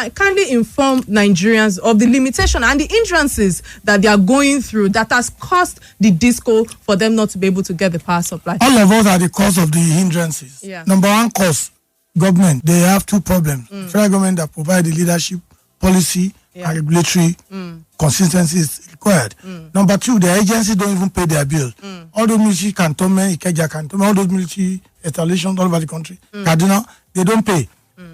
kindly inform Nigerians of the limitation and the hindrances that they are going through that has caused the disco for them not to be able to get the power supply. All of us are the cause of the hindrances. Yeah. Number one cause, government. They have two problems. Federal government that provide the leadership, policy, and regulatory consistency is required. Number two, the agencies don't even pay their bills. All those military cantonment, Ikeja cantonment, all those military installations all over the country, Kaduna, they don't pay.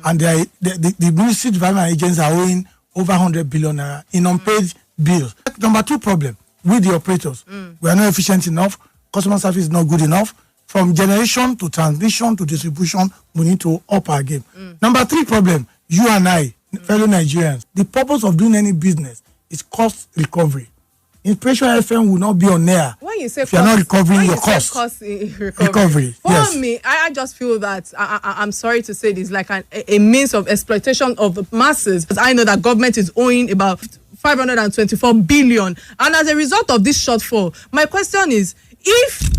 And the ministry development agents are owing over 100 billion naira in unpaid bills. Number two problem, with the operators. We are not efficient enough. Customer service is not good enough. From generation to transmission to distribution, we need to up our game. Number three problem, you and I, fellow Nigerians, the purpose of doing any business is cost recovery. Inspiration FM will not be on air When you say if you're not recovering your cost. Recovery. For Yes. me, I just feel that I'm sorry to say this, like a means of exploitation of the masses. I know that government is owing about 524 billion, and as a result of this shortfall, my question is, if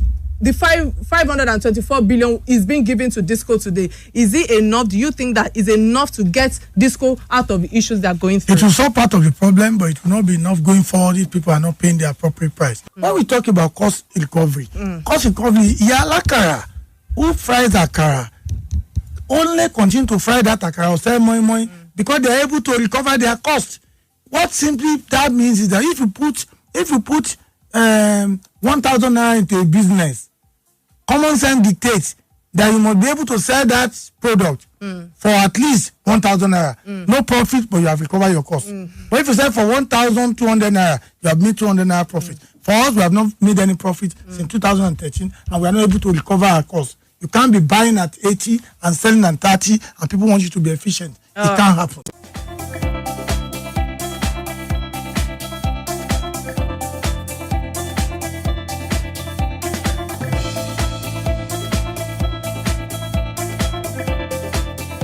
the 524 billion is being given to Disco today, is it enough? Do you think that is enough to get Disco out of the issues they are going through? It will solve part of the problem, but it will not be enough going forward if people are not paying the appropriate price. When we talk about cost recovery, Yalakara, who fries akara, only continue to fry that akara or sell more because they are able to recover their cost. What simply that means is that if you put 1,000 naira into a business, common sense dictates that you must be able to sell that product for at least 1,000 naira. No profit, but you have recovered your cost. But if you sell for 1,200 naira, you have made 200 naira profit. For us, we have not made any profit since 2013, and we are not able to recover our cost. You can't be buying at 80 and selling at 30, and people want you to be efficient. It can't happen.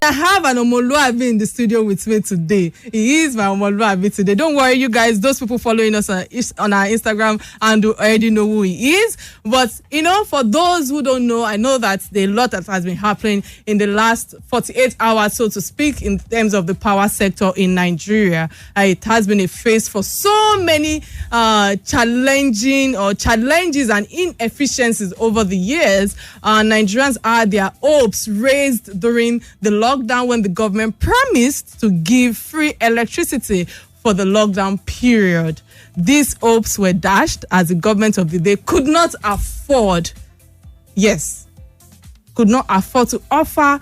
I have an Omoluabi in the studio with me today. He is my Omoluabi today. Don't worry, you guys. Those people following us on our Instagram and already know who he is. But, for those who don't know, I know that there are a lot that has been happening in the last 48 hours, so to speak, in terms of the power sector in Nigeria. It has been a phase for so many challenges and inefficiencies over the years. Nigerians had their hopes raised during the lockdown when the government promised to give free electricity for the lockdown period. These hopes were dashed as the government of the day could not afford to offer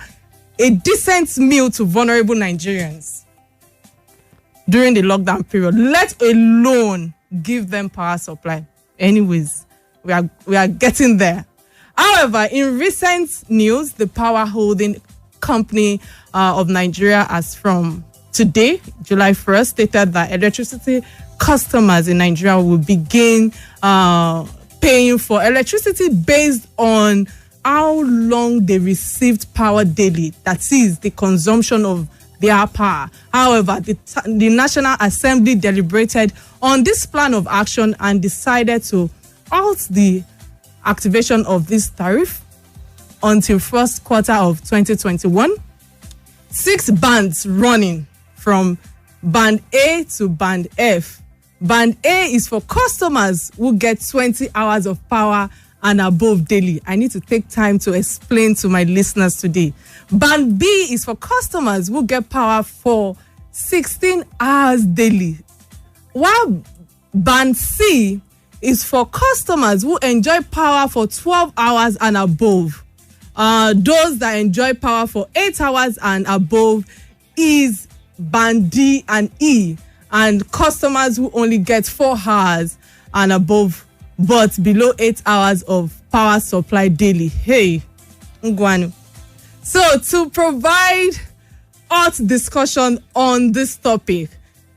a decent meal to vulnerable Nigerians during the lockdown period, let alone give them power supply. Anyways, we are getting there. However, in recent news, the power holding company of Nigeria, as from today, July 1st, stated that electricity customers in Nigeria will begin paying for electricity based on how long they received power daily. That is the consumption of their power. However, the National Assembly deliberated on this plan of action and decided to halt the activation of this tariff until first quarter of 2021. 6 bands running from band A to band F. Band A is for customers who get 20 hours of power and above daily. I need to take time to explain to my listeners today. Band B is for customers who get power for 16 hours daily, while band C is for customers who enjoy power for 12 hours and above. Those that enjoy power for 8 hours and above is band D and E, and customers who only get 4 hours and above but below 8 hours of power supply daily. Hey, Ngwanu. So to provide hot discussion on this topic,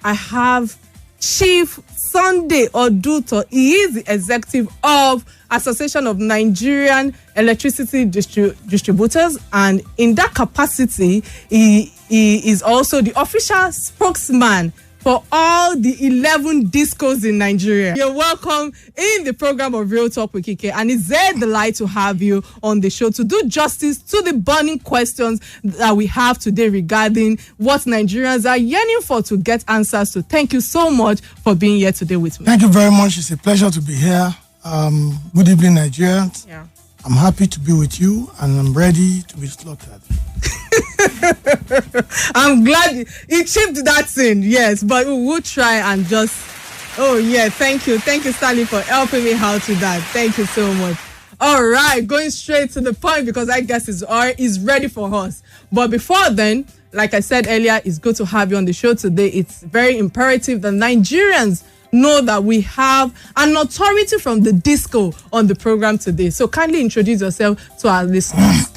I have Chief Sunday Oduntan. He is the executive of Association of Nigerian Electricity Distributors, and in that capacity, he is also the official spokesman for all the 11 discos in Nigeria. You're welcome in the program of Real Talk with Kike, and it's a delight to have you on the show to do justice to the burning questions that we have today regarding what Nigerians are yearning for to get answers to. Thank you so much for being here today with me. Thank you very much. It's a pleasure to be here. Good evening, Nigerians. Yeah. I'm happy to be with you, and I'm ready to be slaughtered. I'm glad he chipped that in, yes, but we will try and just. Oh yeah, thank you, Stanley, for helping me out with that. Thank you so much. All right, going straight to the point because I guess is ready for us. But before then, like I said earlier, it's good to have you on the show today. It's very imperative that Nigerians know that we have an authority from the disco on the program today. So kindly introduce yourself to our listeners.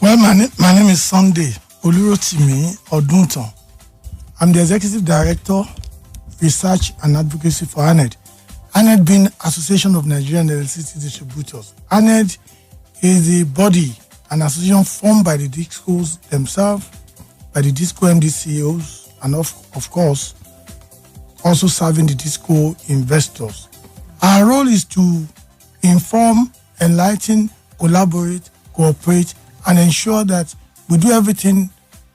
Well, my name is Sunday Oduntan. I'm the Executive Director, Research and Advocacy for ANED. ANED being Association of Nigerian Electricity Distributors. ANED is a body, an association formed by the discos themselves, by the disco MD CEOs, and of course, also serving the disco investors. Our role is to inform, enlighten, collaborate, cooperate, and ensure that we do everything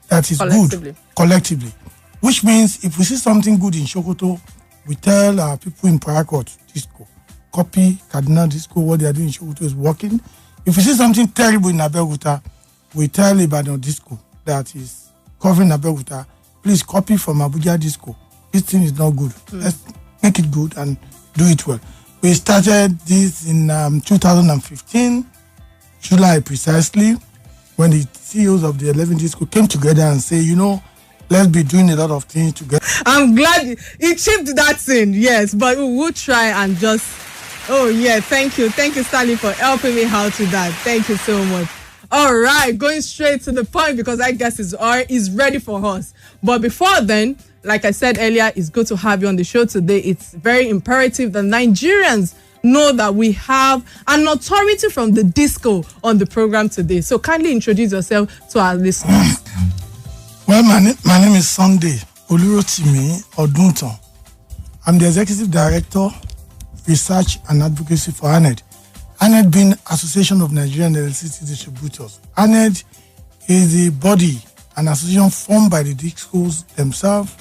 that is good collectively. Which means if we see something good in Sokoto, we tell our people in Parakot Disco, copy Cardinal Disco, what they are doing in Sokoto is working. If we see something terrible in Abeokuta, we tell Ibadan Disco that is covering Abeokuta, please copy from Abuja Disco. This thing is not good. Let's make it good and do it well. We started this in 2015, July precisely, when the CEOs of the 11 disco came together and say, let's be doing a lot of things together. I'm glad he chipped that in, yes, but we will try and just. Oh yeah, thank you, Stanley, for helping me out with that. Thank you so much. All right, going straight to the point because I guess is ready for us. But before then, like I said earlier, it's good to have you on the show today. It's very imperative that Nigerians know that we have an authority from the disco on the program today. So kindly introduce yourself to our listeners. Well, my name is Sunday Oduntan. I'm the Executive Director, Research and Advocacy for ANED. ANED being Association of Nigerian Electricity Distributors. ANED is a body, an association formed by the discos themselves,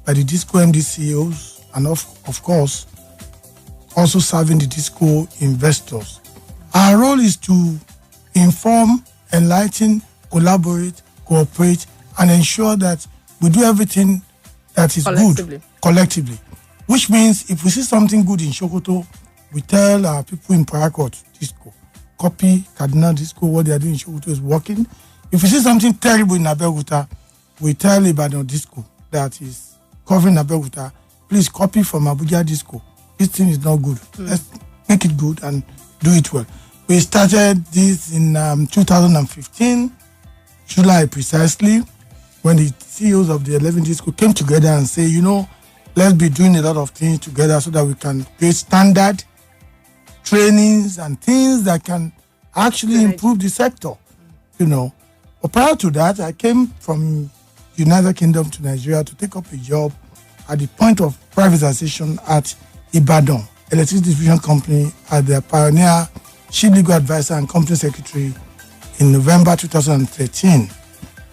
by the disco MD CEOs, and of course, also serving the disco investors. Our role is to inform, enlighten, collaborate, cooperate, and ensure that we do everything that is good collectively. Which means if we see something good in Sokoto, we tell our people in Parakot Disco, copy Cardinal Disco, what they are doing in Sokoto is working. If we see something terrible in Abeokuta, we tell Ibadan Disco that is covering Abeokuta, please copy from Abuja Disco. This thing is not good. Let's make it good and do it well. We started this in 2015, July precisely, when the CEOs of the 11 disco came together and say, let's be doing a lot of things together so that we can create standard trainings and things that can actually improve the sector, But prior to that, I came from United Kingdom to Nigeria to take up a job at the point of privatization at Ibadan Electricity Distribution Company as their pioneer chief legal advisor and company secretary in November 2013.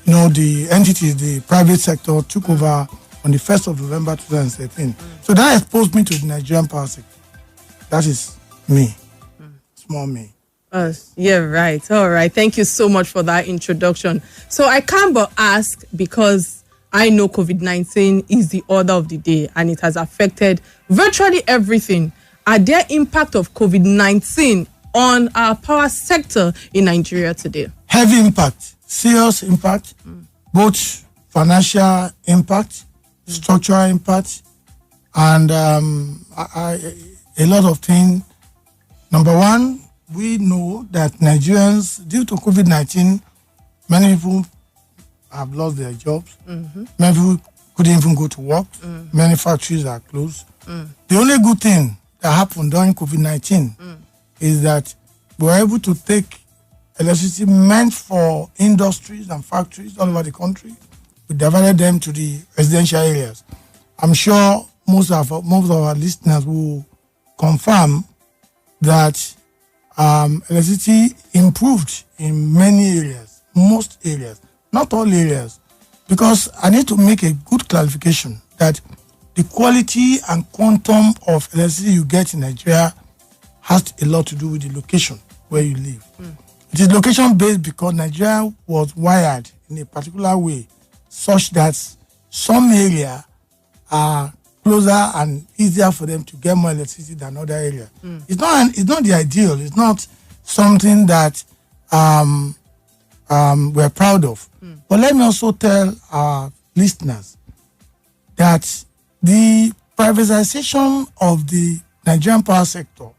The entity, the private sector, took over on the 1st of November 2013. So that exposed me to the Nigerian power sector. That is me. Small me. Yeah, right. All right. Thank you so much for that introduction. So I can't but ask, because I know COVID-19 is the order of the day and it has affected virtually everything. Are there impact of COVID-19 on our power sector in Nigeria today? Heavy impact, serious impact, both financial impact, structural impact, and a lot of things. Number one, we know that Nigerians, due to COVID-19, many people have lost their jobs. Many people couldn't even go to work. Many factories are closed. The only good thing that happened during COVID-19 is that we were able to take electricity meant for industries and factories all over the country. We diverted them to the residential areas. I'm sure most of our listeners will confirm that electricity improved in many areas, most areas, not all areas, because I need to make a good clarification that the quality and quantum of electricity you get in Nigeria has a lot to do with the location where you live. It is location based because Nigeria was wired in a particular way such that some area are closer and easier for them to get more electricity than other areas. It's not the ideal. It's not something that we're proud of. But let me also tell our listeners that the privatization of the Nigerian power sector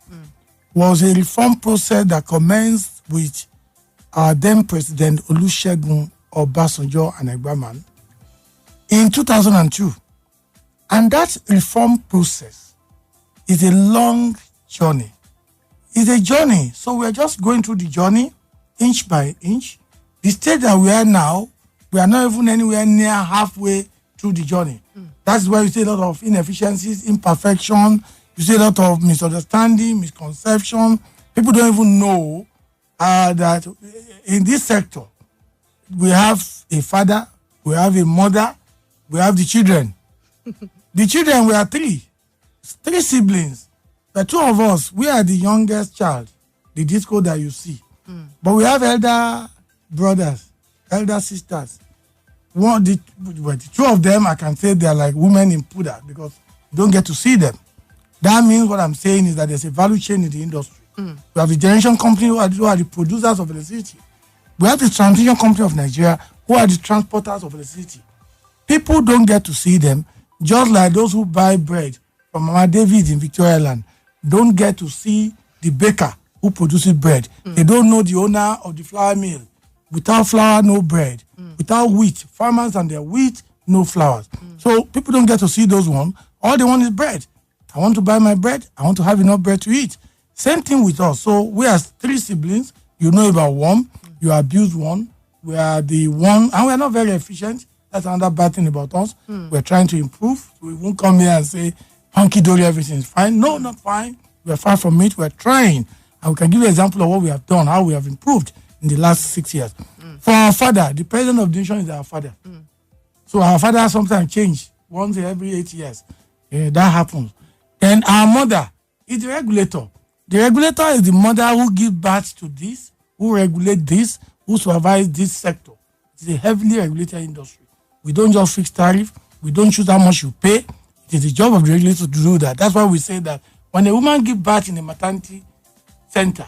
was a reform process that commenced with our then President Olusegun Obasanjo and Egbaman in 2002. And that reform process is a long journey. It's a journey. So we're just going through the journey inch by inch. The state that we are now, we are not even anywhere near halfway through the journey. That's why you see a lot of inefficiencies, imperfection. You see a lot of misunderstanding, misconception. People don't even know that in this sector, we have a father, we have a mother, we have the children. The children, we are three siblings. The two of us, we are the youngest child, the disco that you see. But we have elder brothers, elder sisters. The two of them, I can say they are like women in Puda because you don't get to see them. That means what I'm saying is that there's a value chain in the industry. We have the generation company who are the producers of electricity. We have the transmission company of Nigeria who are the transporters of electricity. People don't get to see them, just like those who buy bread from Mama David in Victoria Land don't get to see the baker who produces bread. They don't know the owner of the flour mill. Without flour, no bread. Without wheat, farmers and their wheat, no flowers. So people don't get to see those ones. All they want is bread. I want to buy my bread. I want to have enough bread to eat. Same thing with us. So we are three siblings. You know about one. You abuse one. We are the one, and we are not very efficient. That's another bad thing about us. We're trying to improve. We won't come here and say, hunky-dory, everything is fine. No, not fine. We're far from it. We're trying. And we can give you an example of what we have done, how we have improved in the last 6 years. For our father, the president of the nation is our father. So our father sometimes change once every 8 years. That happens. Then our mother is the regulator. The regulator is the mother who gives birth to this, who regulates this, who supervises this sector. It's a heavily regulated industry. We don't just fix tariff. We don't choose how much you pay. It is the job of the regulator to do that. That's why we say that when a woman gives birth in a maternity center,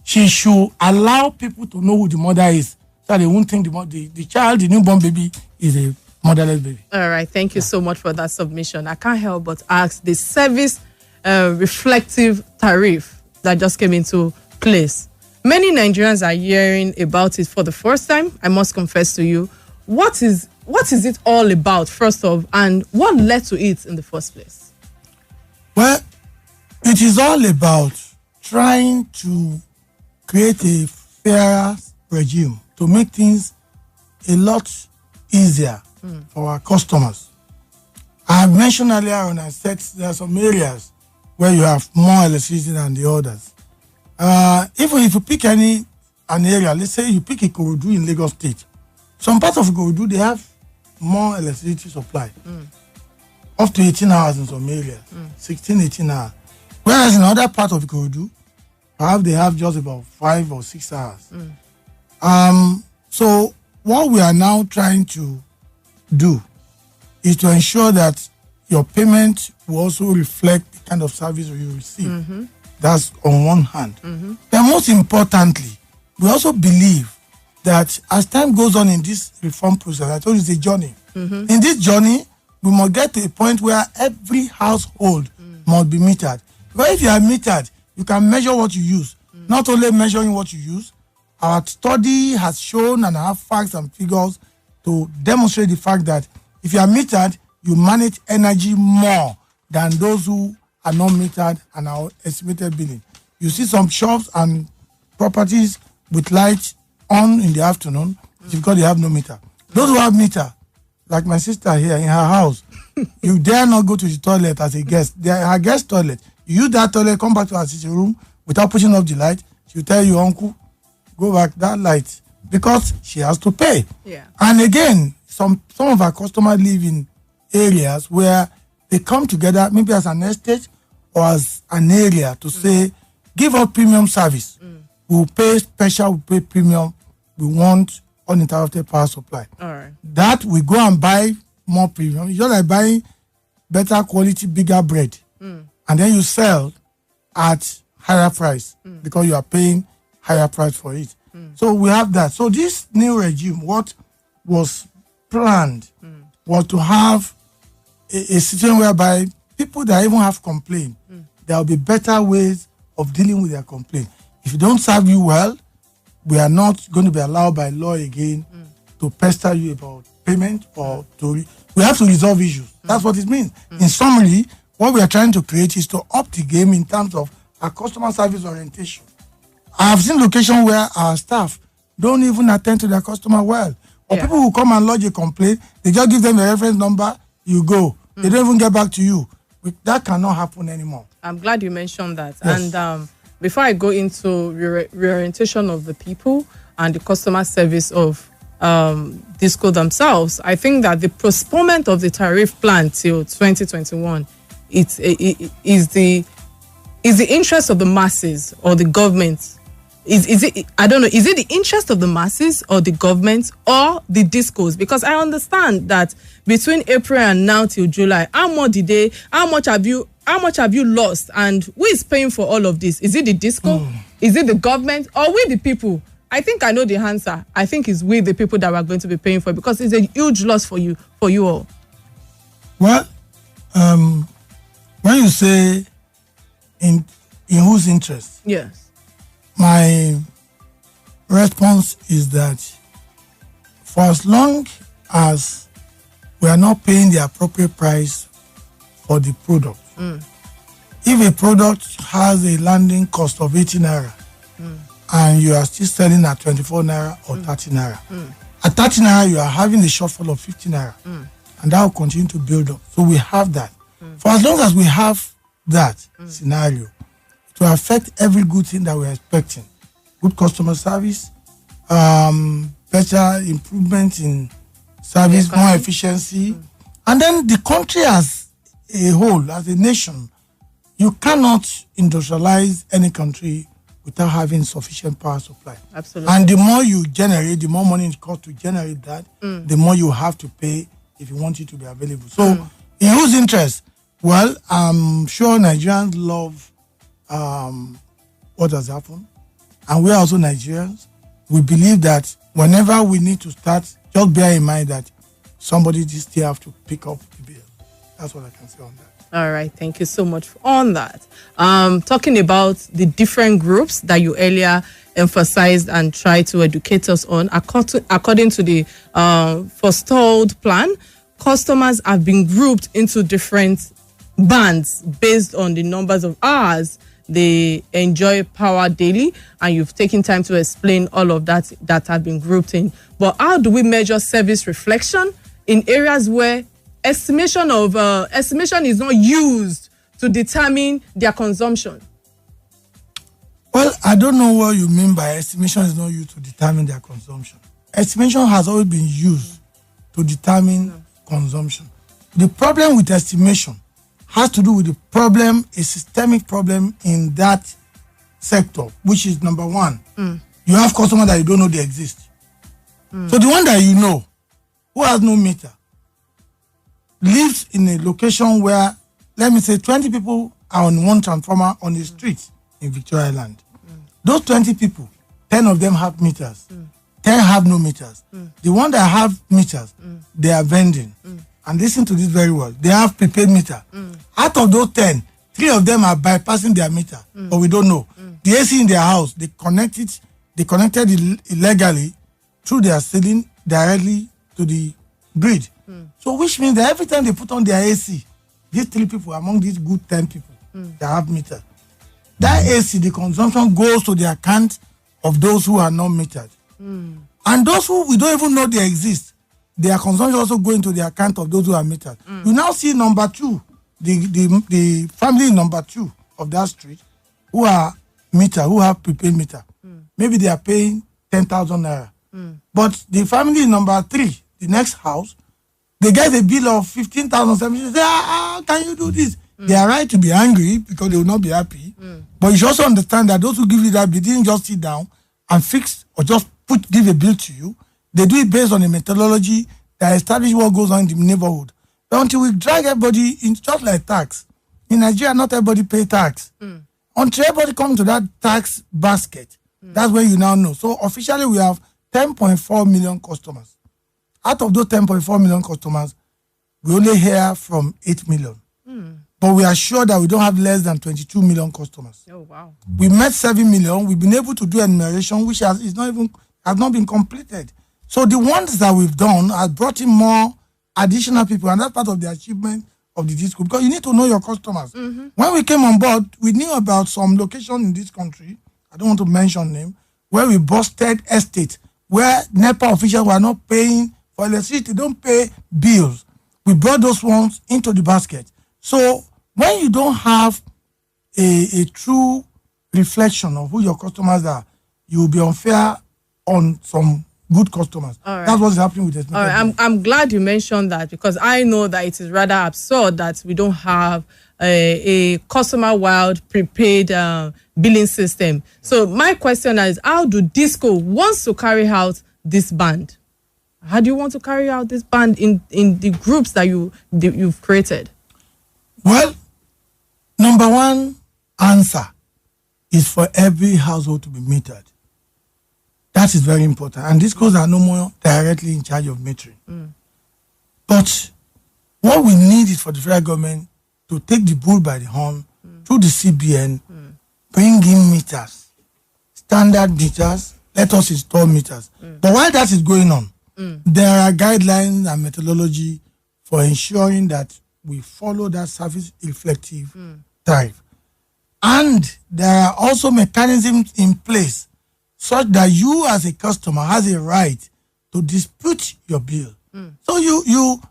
she should allow people to know who the mother is, so they won't think the child, the newborn baby, is a motherless baby. All right. Thank you so much for that submission. I can't help but ask the service reflective tariff that just came into place. Many Nigerians are hearing about it for the first time. I must confess to you. What is it all about, first off, and what led to it in the first place? Well, it is all about trying to create a fairer regime to make things a lot easier for our customers. I have mentioned earlier when I said there are some areas where you have more electricity than the others. Even if you pick an area, let's say you pick Ikorodu in Lagos State, some parts of Ikorodu, they have more electricity supply. Up to 18 hours in some areas, 16, 18 hours. Whereas in other parts of Ikorodu, perhaps they have just about 5 or 6 hours. So what we are now trying to do is to ensure that your payment will also reflect the kind of service you receive. That's on one hand. Then most importantly, we also believe that as time goes on in this reform process, I told you it's a journey. In this journey, we must get to a point where every household must be metered. But if you are metered, you can measure what you use. Not only measuring what you use, our study has shown and have facts and figures to demonstrate the fact that if you are metered, you manage energy more than those who are not metered and are estimated billing. You see some shops and properties with lights on in the afternoon because they have no meter. Those who have meter, like my sister here in her house, You dare not go to the toilet as a guest. Her guest toilet. You use that toilet, come back to her sitting room without pushing off the light. She'll tell you, uncle, go back that light, because she has to pay. Yeah. And again, some of our customers live in areas where they come together, maybe as an estate or as an area, to say, give us premium service. We'll pay special, we'll pay premium. We want uninterrupted power supply. All right. That we go and buy more premium. It's just like buying better quality, bigger bread. And then you sell at higher price because you are paying higher price for it. So we have that. So this new regime, what was planned was to have a situation whereby people that even have complaint, there will be better ways of dealing with their complaint. If you don't serve you well, we are not going to be allowed by law again to pester you about payment or to... We have to resolve issues. That's what it means. In summary, what we are trying to create is to up the game in terms of our customer service orientation. I have seen locations where our staff don't even attend to their customer well. Or people who come and lodge a complaint, they just give them a reference number, you go. They don't even get back to you. That cannot happen anymore. I'm glad you mentioned that. Yes. And before I go into reorientation of the people and the customer service of Disco themselves, I think that the postponement of the tariff plan till 2021 is the interest of the masses or the government. Is it? I don't know. Is it the interest of the masses or the government or the discos? Because I understand that between April and now till July, how much have you lost, and who is paying for all of this? Is it the disco? Is it the government, or we the people? I think I know the answer. I think it's we the people that are going to be paying for it, because it's a huge loss for you all. Well, when you say in whose interest? Yes. My response is that for as long as we are not paying the appropriate price for the product, if a product has a landing cost of 80 naira and you are still selling at 24 naira or 30 naira, at 30 naira you are having a shortfall of 50 naira, and that will continue to build up. So we have that. For as long as we have that scenario, to affect every good thing that we're expecting. Good customer service, better improvement in service, more efficiency. And then the country as a whole, as a nation, you cannot industrialize any country without having sufficient power supply. Absolutely. And the more you generate, the more money it costs to generate that, the more you have to pay if you want it to be available. So in whose interest? Well, I'm sure Nigerians love what has happened, and we are also Nigerians. We believe that whenever we need to start, just bear in mind that somebody just still have to pick up the bill. That's what I can say on that. All right, thank you so much on that. Talking about the different groups that you earlier emphasized and tried to educate us on, according to the forestalled plan, customers have been grouped into different bands based on the numbers of hours they enjoy power daily, and you've taken time to explain all of that have been grouped in. But how do we measure service reflection in areas where estimation is not used to determine their consumption? Well, I don't know what you mean by estimation is not used to determine their consumption. Estimation has always been used to determine consumption. The problem with estimation has to do with the problem, a systemic problem in that sector, which is number one. You have customers that you don't know they exist. So the one that you know, who has no meter, lives in a location where, let me say, 20 people are on one transformer on the street in Victoria Island. Those 20 people, 10 of them have meters. 10 have no meters. The one that have meters, they are vending. And listen to this very well. They have prepaid meter. Out of those 10, 3 of them are bypassing their meter, but we don't know. The AC in their house, they connected illegally through their ceiling directly to the grid. So which means that every time they put on their AC, these 3 people among these good 10 people that have meter, that AC, the consumption goes to the account of those who are not metered. And those who we don't even know they exist, their consumption also go into the account of those who are metered. You now see number 2, the family number 2 of that street who are meter, who have prepaid meter. Maybe they are paying 10,000 naira. But the family number 3, the next house, they get a bill of 15,000. They say, how can you do this? They are right to be angry because they will not be happy. But you should also understand that those who give you that bill didn't just sit down and fix or just give a bill to you. They do it based on a methodology that establishes what goes on in the neighborhood. But until we drag everybody in, just like tax, in Nigeria, not everybody pay tax. Until everybody comes to that tax basket, that's when you now know. So officially, we have 10.4 million customers. Out of those 10.4 million customers, we only hear from 8 million. But we are sure that we don't have less than 22 million customers. Oh, wow. We met 7 million. We've been able to do enumeration, which has not been completed. So the ones that we've done has brought in more additional people, and that's part of the achievement of the disco, because you need to know your customers. When we came on board, we knew about some location in this country, I don't want to mention name, where we busted estate, where NEPA officials were not paying for electricity, don't pay bills. We brought those ones into the basket. So when you don't have a true reflection of who your customers are, you will be unfair on some good customers. Right. That's what's happening with this. All right. I'm glad you mentioned that, because I know that it is rather absurd that we don't have a customer-wide prepaid billing system. So my question is, how do DISCO wants to carry out this band? How do you want to carry out this band in the groups that you've created? Well, number one answer is for every household to be metered. That is very important. And DISCOs are no more directly in charge of metering. But what we need is for the federal government to take the bull by the horn through the CBN, bring in meters, standard meters, let us install meters. But while that is going on, there are guidelines and methodology for ensuring that we follow that service reflective tariff. And there are also mechanisms in place such that you as a customer has a right to dispute your bill. So you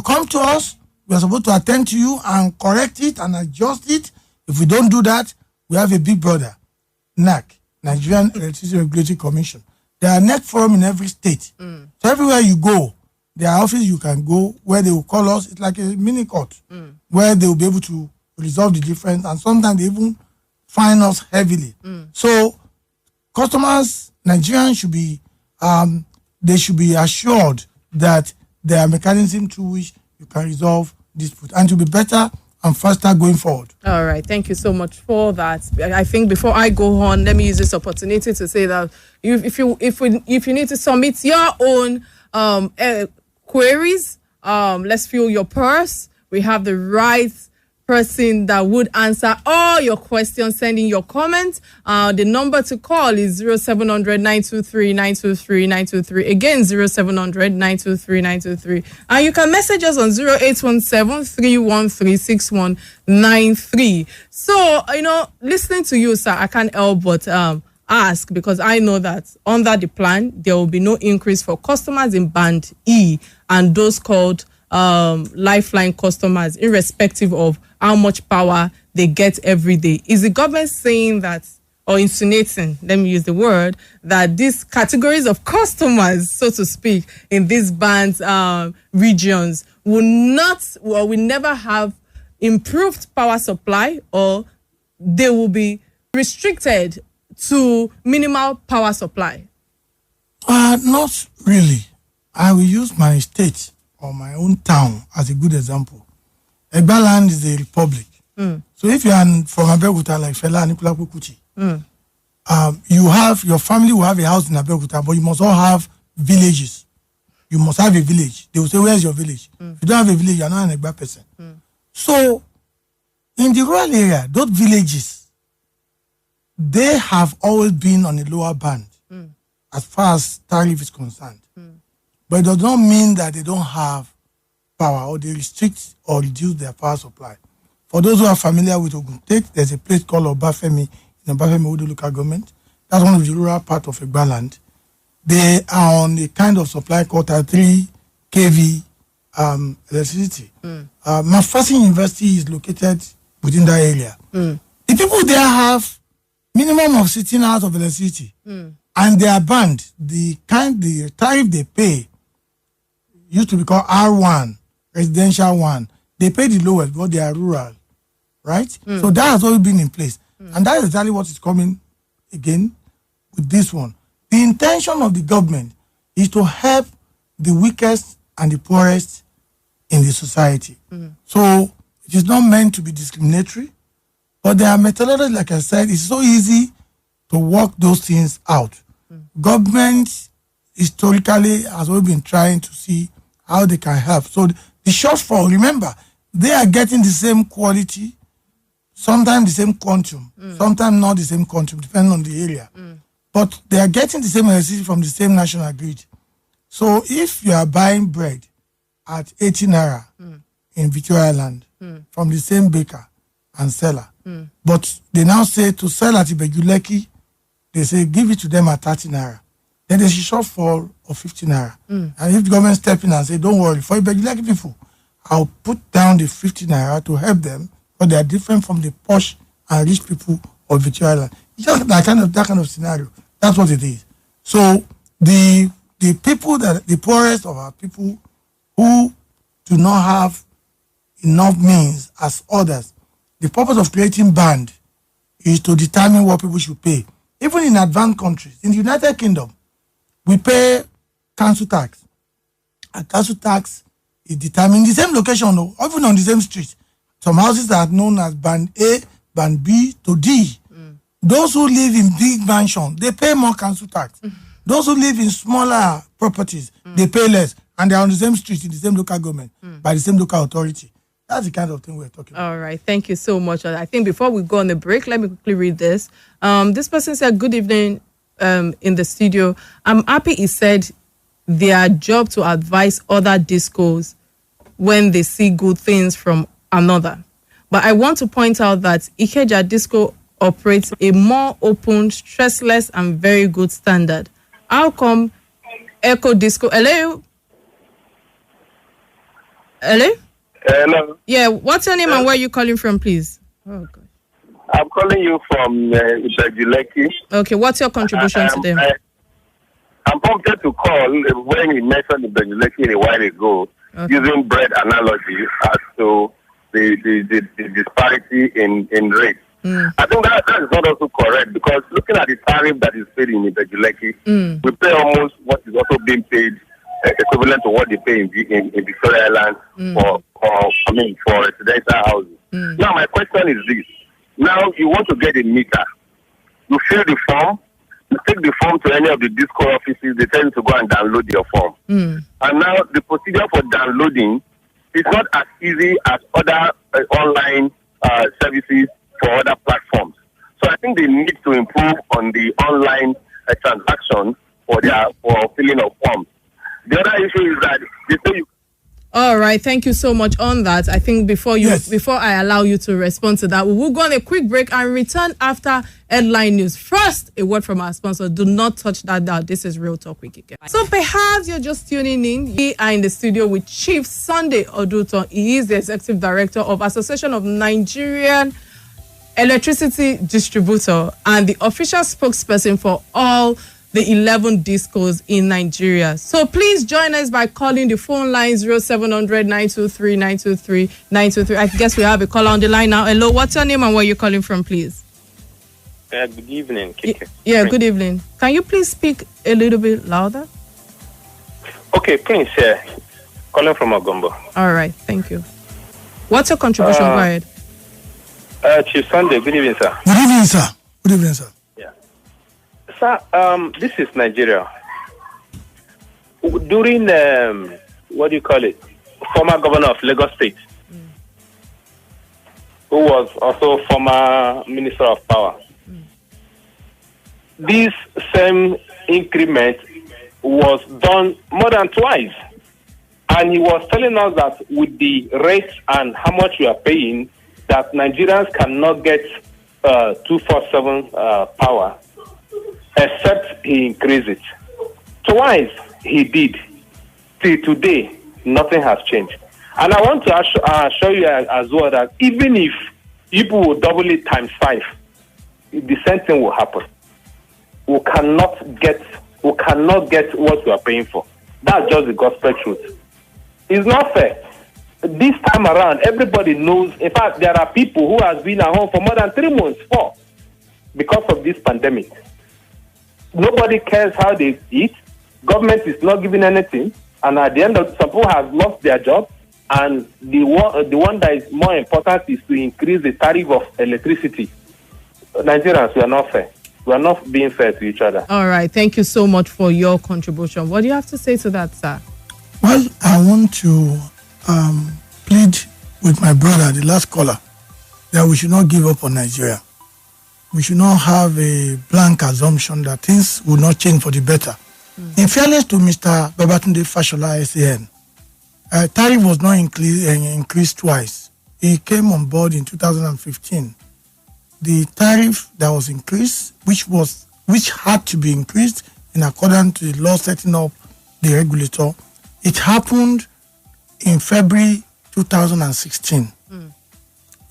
come to us, we are supposed to attend to you and correct it and adjust it. If we don't do that, we have a big brother, NAC, Nigerian Electricity Regulatory Commission. There are NEC forum in every state. So everywhere you go, there are offices you can go where they will call us. It's like a mini court where they will be able to resolve the difference, and sometimes they even fine us heavily. So customers, Nigerians should be, they should be assured that there are mechanisms through which you can resolve dispute, and to be better and faster going forward. All right, thank you so much for that. I think before I go on, let me use this opportunity to say that if you need to submit your own queries, let's feel your purse. We have the right person that would answer all your questions. Send in your comments. The number to call is 0700 923 923 923. Again, 0700 923 923. And you can message us on 0817 313 6193. So, listening to you, sir, I can't help but ask, because I know that under the plan, there will be no increase for customers in Band E and those called lifeline customers, irrespective of how much power they get every day. Is the government saying that, or insinuating, let me use the word, that these categories of customers, so to speak, in these bands regions will never have improved power supply, or they will be restricted to minimal power supply? Not really. I will use my state or my own town as a good example. Egbaland is a republic. So if you are from Abeokuta, like Fela and Nikulapo Kuti, your family will have a house in Abeokuta, but you must all have villages. You must have a village. They will say, where's your village? If you don't have a village, you're not an Egba person. So in the rural area, those villages, they have always been on a lower band as far as tariff is concerned. But it does not mean that they don't have power, or they restrict or reduce their power supply. For those who are familiar with Ogun State, there's a place called Obafemi in Obafemi Odo local government. That's one of the rural part of Egbaland. They are on a kind of supply called 3 kV electricity. McPherson University is located within that area. The people there have minimum of 16 hours of electricity, and they are banned. The tariff they pay used to be called R1, residential one. They pay the lowest, but they are rural, right? So that has always been in place, and that is exactly what is coming again with this one. The intention of the government is to help the weakest and the poorest in the society. So it is not meant to be discriminatory, but there are methodologies, like I said, it's so easy to work those things out. Government historically has always been trying to see how they can help. So the shortfall, remember, they are getting the same quality, sometimes the same quantum, sometimes not the same quantum, depending on the area. But they are getting the same electricity from the same national grid. So if you are buying bread at 80 naira in Victoria Land from the same baker and seller, but they now say to sell at Ibejuleki, they say give it to them at 30 naira. Then there's a shortfall of 50 naira. And if the government step in and say, don't worry, for Ibejuleki people, I'll put down the 50 naira to help them, but they are different from the posh and rich people of Victoria Land. It's just that kind of scenario. That's what it is. So the people the poorest of our people who do not have enough means as others, the purpose of creating band is to determine what people should pay. Even in advanced countries, in the United Kingdom, we pay council tax. And council tax is determined in the same location, or even on the same street. Some houses are known as band A, band B to D. Those who live in big mansions, they pay more council tax. Those who live in smaller properties, they pay less. And they're on the same street in the same local government, by the same local authority. That's the kind of thing we're talking about. All right. Thank you so much. I think before we go on the break, let me quickly read this. This person said, good evening in the studio. I'm happy he said their job to advise other discos when they see good things from another. But I want to point out that Ikeja Disco operates a more open, stressless, and very good standard. How come Echo Disco... Hello? Hello? Hello. Yeah, what's your name and where are you calling from, please? Oh, God. I'm calling you from Ibejuleki. Okay, what's your contribution to them? I'm prompted to call when you mentioned Ibejuleki a while ago, using bread analogy as to the disparity in rates. I think that is not also correct, because looking at the tariff that is paid in Ibejuleki, we pay almost what is also being paid, equivalent to what they pay in Victoria Island for residential houses. Now my question is this: now you want to get a meter, you fill the form, you take the form to any of the disco offices, they tell you to go and download your form. And now the procedure for downloading is not as easy as other online services for other platforms. So I think they need to improve on the online transaction for filling of forms. The other issue is that they say you... All right, thank you so much on that. I think before I allow you to respond to that, we will go on a quick break and return after headline news. First, a word from our sponsor. Do not touch that dial. This is Real Talk Wiki. So perhaps you're just tuning in. We are in the studio with Chief Sunday Oduntan. He is the Executive Director of Association of Nigerian Electricity Distributor and the official spokesperson for all the 11 discos in Nigeria. So please join us by calling the phone line 0700 923 923 923. I guess we have a caller on the line now. Hello, what's your name and where are you calling from, please? Good evening, Kike. Yeah, good evening. Can you please speak a little bit louder? Okay, Prince, calling from Agombo. All right, thank you. What's your contribution? Go ahead. Chief Sunday, good evening, sir. Good evening, sir. Good evening, sir. Yeah. Sir, this is Nigeria. During, what do you call it? Former governor of Lagos State, who was also former minister of power. This same increment was done more than twice. And he was telling us that with the rates and how much we are paying, that Nigerians cannot get 247 power, except he increased it. Twice he did. Till today, nothing has changed. And I want to assure you as well that even if people will double it times 5, the same thing will happen. We cannot get what we are paying for. That's just the gospel truth. It's not fair. This time around, everybody knows. In fact, there are people who have been at home for more than 3 months, 4, because of this pandemic. Nobody cares how they eat. Government is not giving anything, and at the end of, some people have lost their job. And the one that is more important is to increase the tariff of electricity. Nigerians, we are not fair. We are not being fair to each other. All right. Thank you so much for your contribution. What do you have to say to that, sir? Well, I want to plead with my brother, the last caller, that we should not give up on Nigeria. We should not have a blank assumption that things will not change for the better. In fairness to Mr. Babatunde Fashola, SAN, tariff was not increased twice. He came on board in 2015. The tariff that was increased, which had to be increased in accordance to the law setting up the regulator, it happened in February 2016.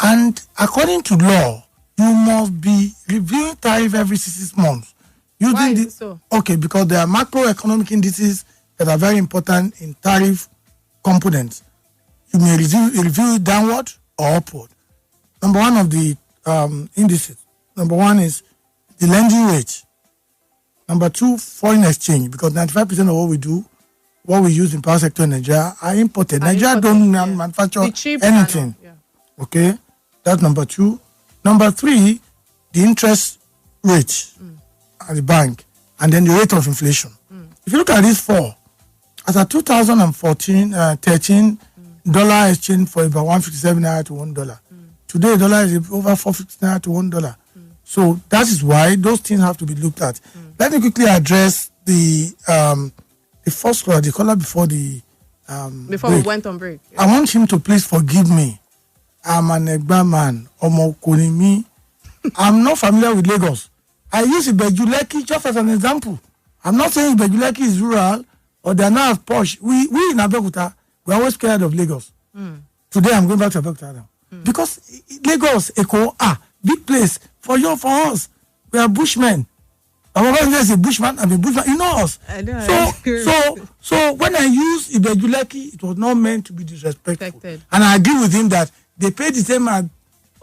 And according to law, you must be reviewing tariff every 6 months. Why is it so? Okay, because there are macroeconomic indices that are very important in tariff components. You may review it downward or upward. Number one of the indices. Number one is the lending rate. Number two, foreign exchange, because 95% of what we use in power sector in Nigeria are imported. Nigeria don't manufacture anything. Okay, that's number two. Number three, the interest rate at the bank, and then the rate of inflation. If you look at these 4, as of 2013, dollar exchange for about 157 naira to $1. Today, dollar is over 450 naira to $1. So that is why those things have to be looked at. Let me quickly address the first caller, the caller before the before break. We went on break. I want him to please forgive me. I'm an Egba man, Omokonimi. I'm not familiar with Lagos. I use Ibejuleki just as an example. I'm not saying Ibejuleki is rural or they are not as posh. We in Abeokuta, we're always scared of Lagos. Today I'm going back to Abeokuta now. Because Lagos, Eko, big place for you, for us. We are bushmen. Our husband is a bushman, I'm a bushman. You know us. I know. So when I use Ibejuleki, it was not meant to be disrespectful. And I agree with him that they pay the same as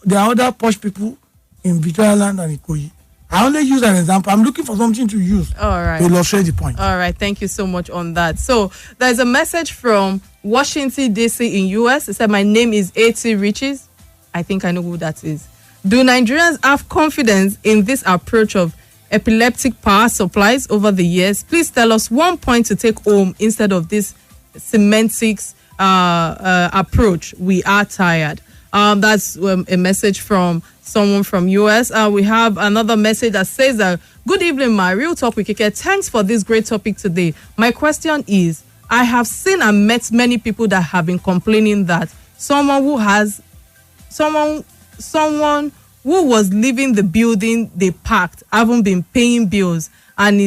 the other posh people in Victoria Land and Ikoyi. I only use an example. I'm looking for something to use to illustrate the point. All right. Thank you so much on that. So there's a message from Washington, D.C. in U.S. It said, my name is A.T. Riches. I think I know who that is. Do Nigerians have confidence in this approach of epileptic power supplies over the years? Please tell us one point to take home instead of this semantics approach. We are tired. That's a message from someone from US. We have another message that says that, good evening, my real talk with Kike. Thanks for this great topic today. My question is, I have seen and met many people that have been complaining that someone who was leaving the building they parked haven't been paying bills, and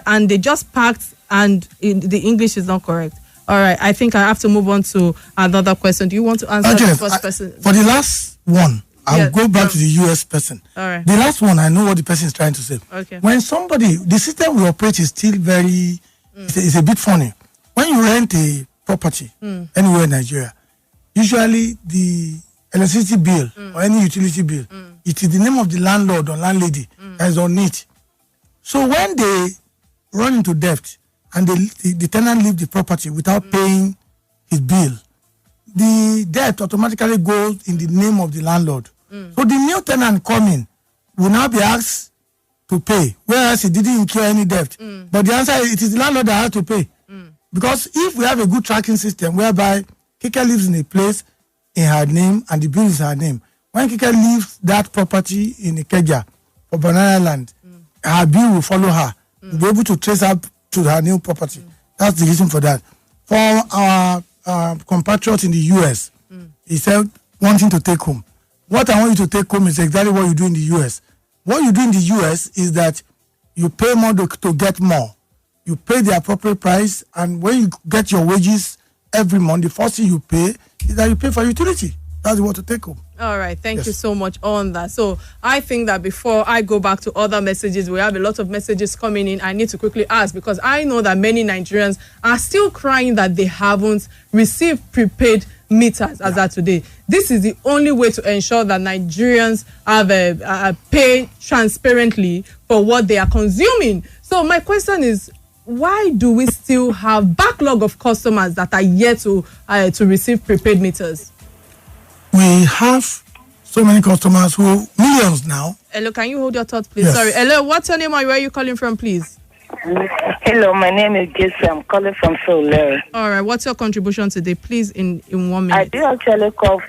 and they just parked, and the English is not correct. All right, I think I have to move on to another question. Do you want to answer the first person? For the last one, I'll go back to the US person. All right. The last one, I know what the person is trying to say. Okay. When the system we operate is still very, it's a bit funny. When you rent a property anywhere in Nigeria, usually the electricity bill or any utility bill, it is the name of the landlord or landlady that is on it. So when they run into debt, and the tenant leaves the property without paying his bill, the debt automatically goes in the name of the landlord. So the new tenant coming will now be asked to pay, whereas he didn't incur any debt. But the answer is it is the landlord that has to pay. Because if we have a good tracking system whereby Kike lives in a place in her name and the bill is her name, when Kike leaves that property in Ikeja or Banana Land, her bill will follow her. We'll be able to trace her to her new property. That's the reason for that. For our compatriots in the US, he said wanting to take home. What I want you to take home is exactly what you do in the US. What you do in the US is that you pay more to get more. You pay the appropriate price, and when you get your wages every month, the first thing you pay is that you pay for utility. That's what to take home. All right. Thank you so much on that. So I think that before I go back to other messages, we have a lot of messages coming in. I need to quickly ask, because I know that many Nigerians are still crying that they haven't received prepaid meters as of today. This is the only way to ensure that Nigerians have pay transparently for what they are consuming. So my question is, why do we still have backlog of customers that are yet to receive prepaid meters? We have so many customers who, millions now. Hello, can you hold your thoughts, please? Yes. Sorry. Hello, what's your name and where are you calling from, please? Hello, my name is Jesse. I'm calling from Seoul. All right, what's your contribution today, please, in 1 minute? I do actually call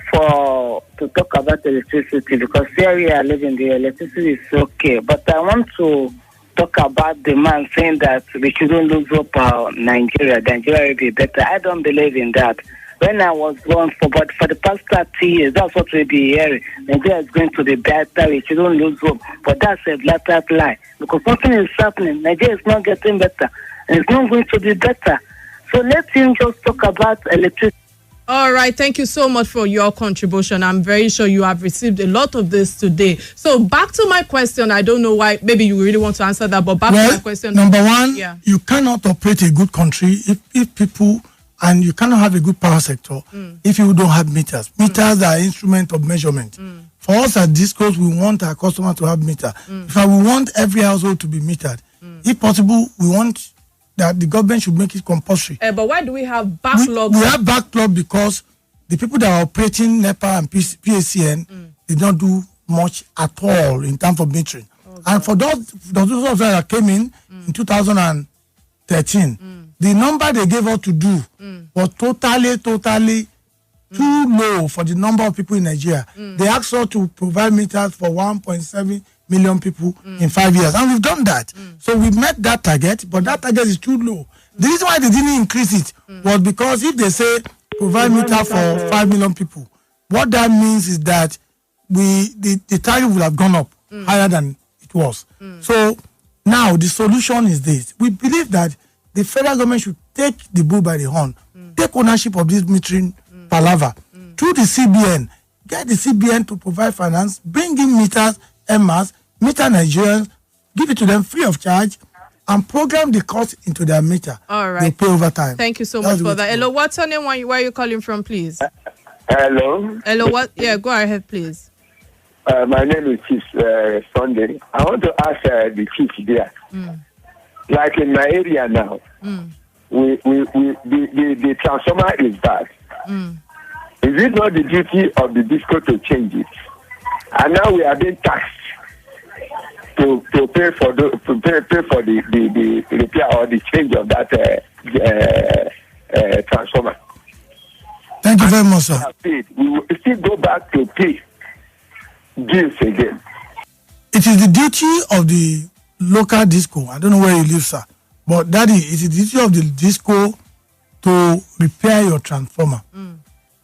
to talk about electricity, because here we are living, the electricity is okay. But I want to talk about the man saying that we shouldn't lose hope on Nigeria. Nigeria will be better. I don't believe in that. When I was born, for the past 30 years, that's what we'll be hearing. Nigeria is going to be better. We shouldn't lose hope. But that's a blatant lie. Because something is happening. Nigeria is not getting better. And it's not going to be better. So let him just talk about electricity. All right, thank you so much for your contribution. I'm very sure you have received a lot of this today. So back to my question. I don't know why, maybe you really want to answer that, but back to my question. Number one, you cannot operate a good country if people, and you cannot have a good power sector if you don't have meters. Meters are instrument of measurement. For us at Discos, we want our customers to have meter. In fact, we want every household to be metered. If possible, we want that the government should make it compulsory. But why do we have backlog? We have backlog because the people that are operating NEPA and PACN, they don't do much at all in terms of metering. And for those of us that came in 2013, the number they gave us to do was totally too low for the number of people in Nigeria. They asked us to provide meters for 1.7 million people in 5 years, and we've done that. So we met that target, but that target is too low. The reason why they didn't increase it was because if they say provide meter for 5 million people, what that means is that the target would have gone up higher than it was. So now the solution is this. We believe that the federal government should take the bull by the horn, take ownership of this metering palaver through the CBN, get the CBN to provide finance, bring in meters, MRs, meter Nigerians, give it to them free of charge, and program the cost into their meter. All right. They pay over time. Thank you so much for that. Hello, what's your name? Where are you calling from, please? Hello. Hello, what? Yeah, go ahead, please. My name is Chief Sunday. I want to ask the chief there. Like in my area now, the transformer is bad. Is it not the duty of the disco to change it? And now we are being taxed to pay for the repair or the change of that transformer. Thank you very much, sir. We will still go back to pay bills again. It is the duty of the local disco. I don't know where you live, sir, but that is the duty of the disco to repair your transformer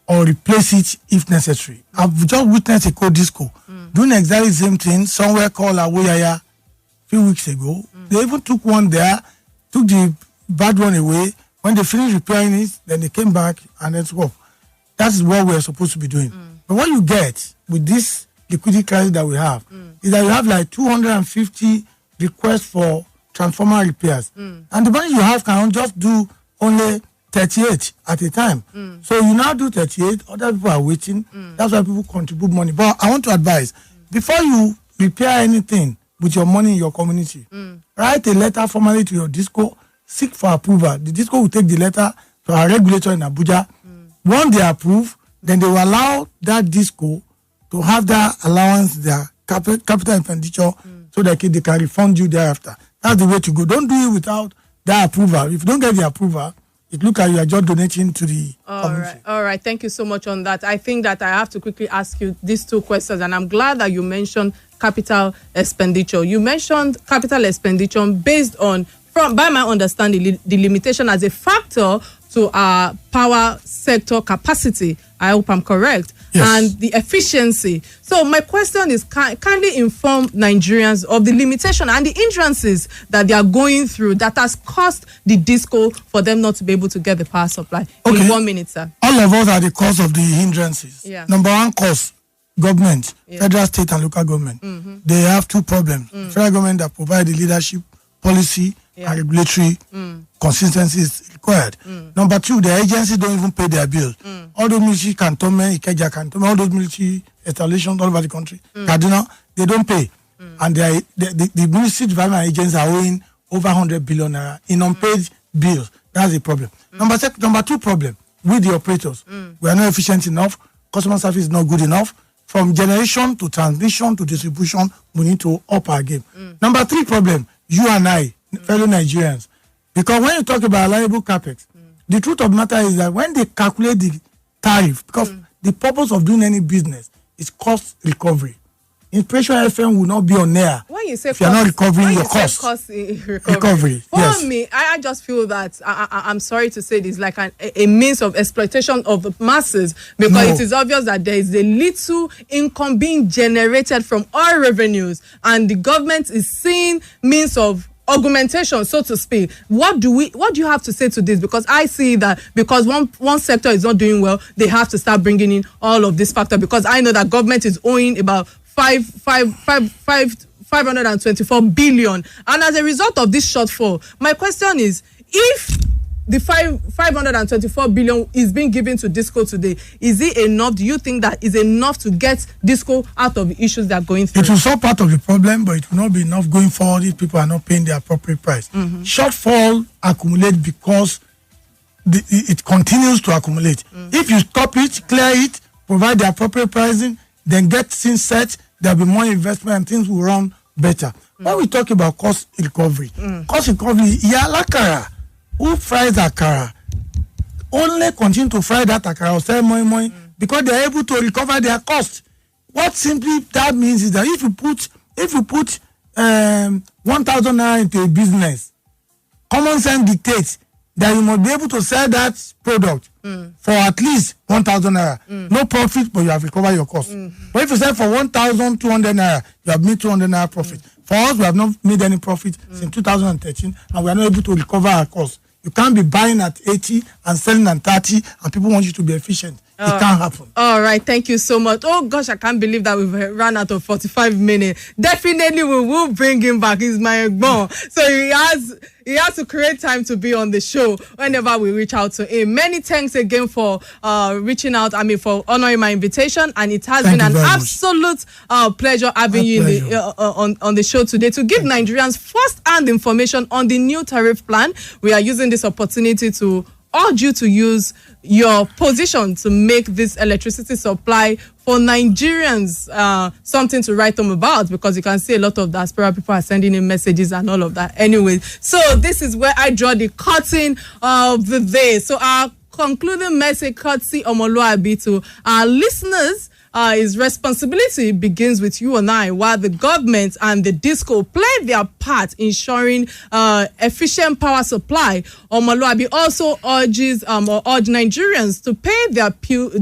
or replace it if necessary. I've just witnessed a co-disco doing exactly the same thing somewhere called Awoyaya a few weeks ago. They even took one there, took the bad one away. When they finished repairing it, then they came back and let's go. That's what we're supposed to be doing. But what you get with this liquidity crisis that we have is that you have like 250 requests for transformer repairs. And the money you have can just do only 38 at a time. So you now do 38, other people are waiting. That's why people contribute money. But I want to advise, before you repair anything with your money in your community, write a letter formally to your disco, seek for approval. The disco will take the letter to our regulator in Abuja. Once they approve, then they will allow that disco to have that allowance, their capital expenditure, so that they can refund you thereafter. That's the way to go. Don't do it without that approval. If you don't get the approval, it looks like you are just donating to the community. All right. Thank you so much on that. I think that I have to quickly ask you these two questions, and I'm glad that you mentioned capital expenditure. You mentioned capital expenditure based on, by my understanding, the limitation as a factor to our power sector capacity. I hope I'm correct. Yes. And the efficiency. So my question is, kindly inform Nigerians of the limitation and the hindrances that they are going through that has caused the disco for them not to be able to get the power supply. Okay. In 1 minute, sir. All of us are the cause of the hindrances. Yeah. Number one cause, government, Yeah. federal, state, and local government. They have two problems. Federal government that provide the leadership, policy, and regulatory consistency is required. Number two, the agencies don't even pay their bills. All those military cantonment, Ikeja cantonment, all those military installations all over the country, Kaduna, they don't pay. And the ministry development agencies are owing over 100 billion naira in unpaid bills. That's the problem. Number two problem, with the operators. We are not efficient enough. Customer service is not good enough. From generation to transmission to distribution, we need to up our game. Number three problem, you and I, fellow Nigerians. Because when you talk about reliable capex, the truth of the matter is that when they calculate the tariff, because the purpose of doing any business is cost recovery. Inspiration FM will not be on air When you say if you're not recovering your cost. cost. Recovery. For Yes. me, I just feel that I'm sorry to say this, like a means of exploitation of the masses, because No. it is obvious that there is a little income being generated from oil revenues, and the government is seeing means of augmentation, so to speak. What do you have to say to this? Because I see that because one sector is not doing well, they have to start bringing in all of this factor, because I know that government is owing about 524 billion, and as a result of this shortfall, my question is, if the 524 billion is being given to disco today, is it enough? Do you think that is enough to get disco out of the issues they are going through? It will solve part of the problem, but it will not be enough going forward if people are not paying the appropriate price. Shortfall accumulate because it continues to accumulate. If you stop it, clear it, provide the appropriate pricing, then get things set, there will be more investment and things will run better. When we talk about cost recovery, Yalakara, who fries akara, only continue to fry that akara or sell more because they are able to recover their cost. What simply that means is that if you put 1,000 naira into a business, common sense dictates that you must be able to sell that product for at least 1,000 naira. No profit, but you have recovered your cost. But if you sell for 1,200 naira, you have made 200 naira profit. For us, we have not made any profit since 2013, and we are not able to recover our cost. You can't be buying at 80 and selling at 30, and people want you to be efficient. It can't happen. All right, thank you so much. Oh gosh, I can't believe that we've run out of 45 minutes. Definitely we will bring him back. He's my bone. So he has to create time to be on the show whenever we reach out to him. Many thanks again for reaching out. For honoring my invitation, and it has been an absolute pleasure having you on the show today to give Nigerians first-hand information on the new tariff plan. We are using this opportunity to urge you to use your position to make this electricity supply for Nigerians something to write them about, because you can see a lot of diaspora people are sending in messages and all of that. Anyway, so this is where I draw the curtain of the day. So our concluding message, courtesy Omoluabi, to our listeners, his responsibility begins with you and I, while the government and the disco play their part ensuring efficient power supply. Omoluabi also urges or urge Nigerians to pay their bills